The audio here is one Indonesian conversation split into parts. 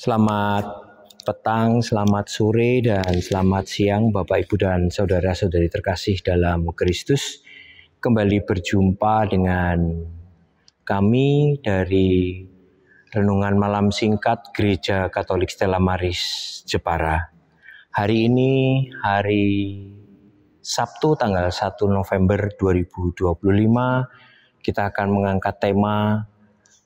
Selamat petang, selamat sore, dan selamat siang Bapak, Ibu, dan saudara-saudari terkasih dalam Kristus. Kembali berjumpa dengan kami dari Renungan Malam Singkat Gereja Katolik Stella Maris, Jepara. Hari ini hari Sabtu tanggal 1 November 2025, kita akan mengangkat tema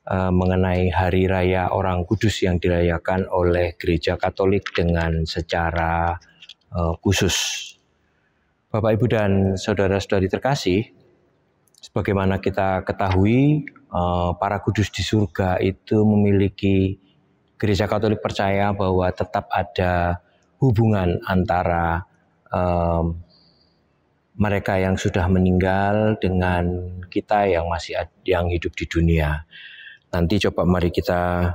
mengenai Hari Raya Orang Kudus yang dirayakan oleh Gereja Katolik dengan secara khusus. Bapak, Ibu, dan saudara-saudari terkasih, sebagaimana kita ketahui, para kudus di surga itu memiliki, Gereja Katolik percaya bahwa tetap ada hubungan antara mereka yang sudah meninggal dengan kita yang hidup di dunia. Nanti coba mari kita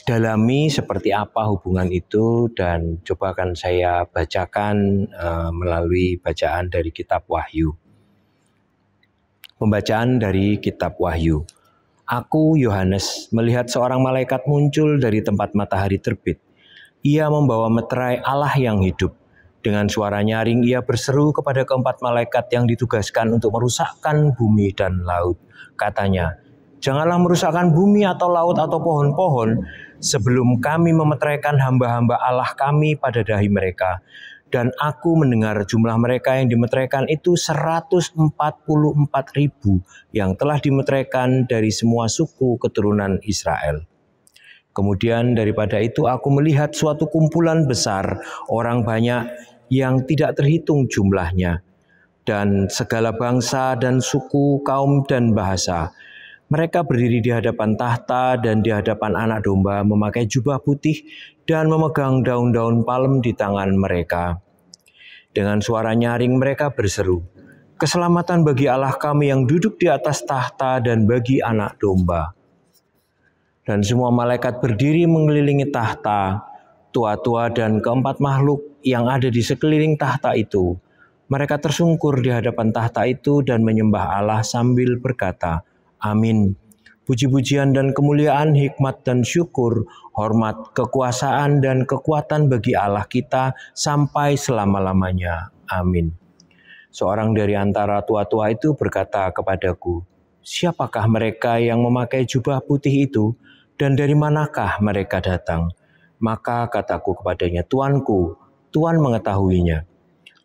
dalami seperti apa hubungan itu, dan coba akan saya bacakan melalui bacaan dari kitab Wahyu. Pembacaan dari kitab Wahyu. Aku, Yohanes, melihat seorang malaikat muncul dari tempat matahari terbit. Ia membawa meterai Allah yang hidup. Dengan suara nyaring ia berseru kepada keempat malaikat yang ditugaskan untuk merusakkan bumi dan laut. Katanya, "Janganlah merusakkan bumi atau laut atau pohon-pohon sebelum kami memeteraikan hamba-hamba Allah kami pada dahi mereka." Dan aku mendengar jumlah mereka yang dimeteraikan itu 144.000 yang telah dimeteraikan dari semua suku keturunan Israel. Kemudian daripada itu aku melihat suatu kumpulan besar orang banyak yang tidak terhitung jumlahnya, dan segala bangsa dan suku, kaum dan bahasa. Mereka berdiri di hadapan tahta dan di hadapan Anak Domba memakai jubah putih dan memegang daun-daun palem di tangan mereka. Dengan suara nyaring mereka berseru, "Keselamatan bagi Allah kami yang duduk di atas tahta dan bagi Anak Domba." Dan semua malaikat berdiri mengelilingi tahta, tua-tua dan keempat makhluk yang ada di sekeliling tahta itu. Mereka tersungkur di hadapan tahta itu dan menyembah Allah sambil berkata, "Amin. Puji-pujian dan kemuliaan, hikmat dan syukur, hormat, kekuasaan dan kekuatan bagi Allah kita sampai selama-lamanya. Amin." Seorang dari antara tua-tua itu berkata kepadaku, "Siapakah mereka yang memakai jubah putih itu, dan dari manakah mereka datang?" Maka kataku kepadanya, "Tuanku, Tuhan mengetahuinya."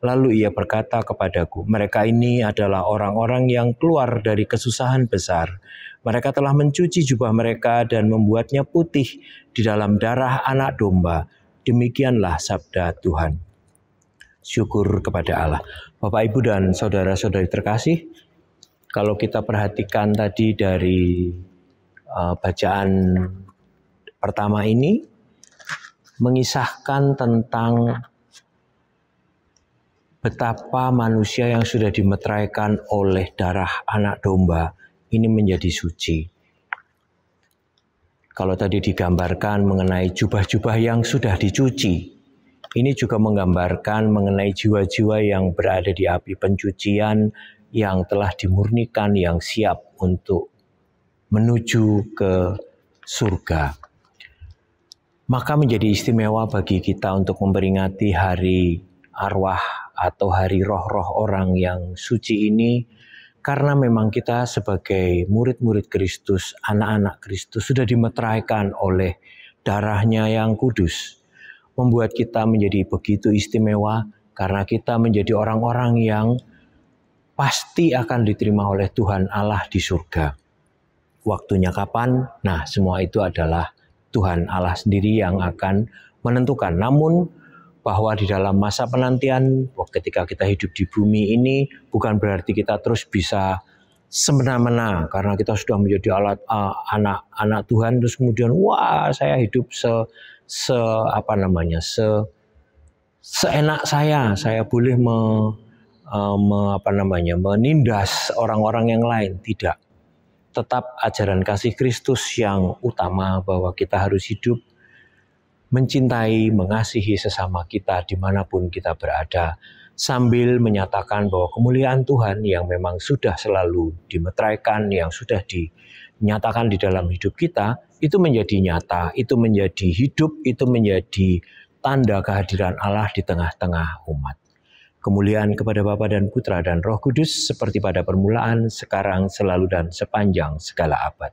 Lalu ia berkata kepadaku, "Mereka ini adalah orang-orang yang keluar dari kesusahan besar. Mereka telah mencuci jubah mereka dan membuatnya putih di dalam darah Anak Domba. Demikianlah sabda Tuhan." Syukur kepada Allah. Bapak, Ibu, dan saudara-saudari terkasih, kalau kita perhatikan tadi dari bacaan pertama ini, mengisahkan tentang betapa manusia yang sudah dimeteraikan oleh darah Anak Domba ini menjadi suci. Kalau tadi digambarkan mengenai jubah-jubah yang sudah dicuci, ini juga menggambarkan mengenai jiwa-jiwa yang berada di api pencucian, yang telah dimurnikan, yang siap untuk menuju ke surga. Maka menjadi istimewa bagi kita untuk memperingati hari arwah atau hari roh-roh orang yang suci ini, karena memang kita sebagai murid-murid Kristus, anak-anak Kristus, sudah dimeteraikan oleh darahnya yang kudus. Membuat kita menjadi begitu istimewa, karena kita menjadi orang-orang yang pasti akan diterima oleh Tuhan Allah di surga. Waktunya kapan? Nah, semua itu adalah Tuhan Allah sendiri yang akan menentukan. Namun bahwa di dalam masa penantian, ketika kita hidup di bumi ini, bukan berarti kita terus bisa semena-mena karena kita sudah menjadi anak Tuhan, terus kemudian wah, saya hidup seenak saya boleh menindas orang-orang yang lain. Tidak. Tetap ajaran kasih Kristus yang utama, bahwa kita harus hidup mencintai, mengasihi sesama kita dimanapun kita berada, sambil menyatakan bahwa kemuliaan Tuhan yang memang sudah selalu dimeteraikan, yang sudah nyatakan di dalam hidup kita, itu menjadi nyata, itu menjadi hidup, itu menjadi tanda kehadiran Allah di tengah-tengah umat. Kemuliaan kepada Bapa dan Putra dan Roh Kudus seperti pada permulaan, sekarang, selalu, dan sepanjang segala abad.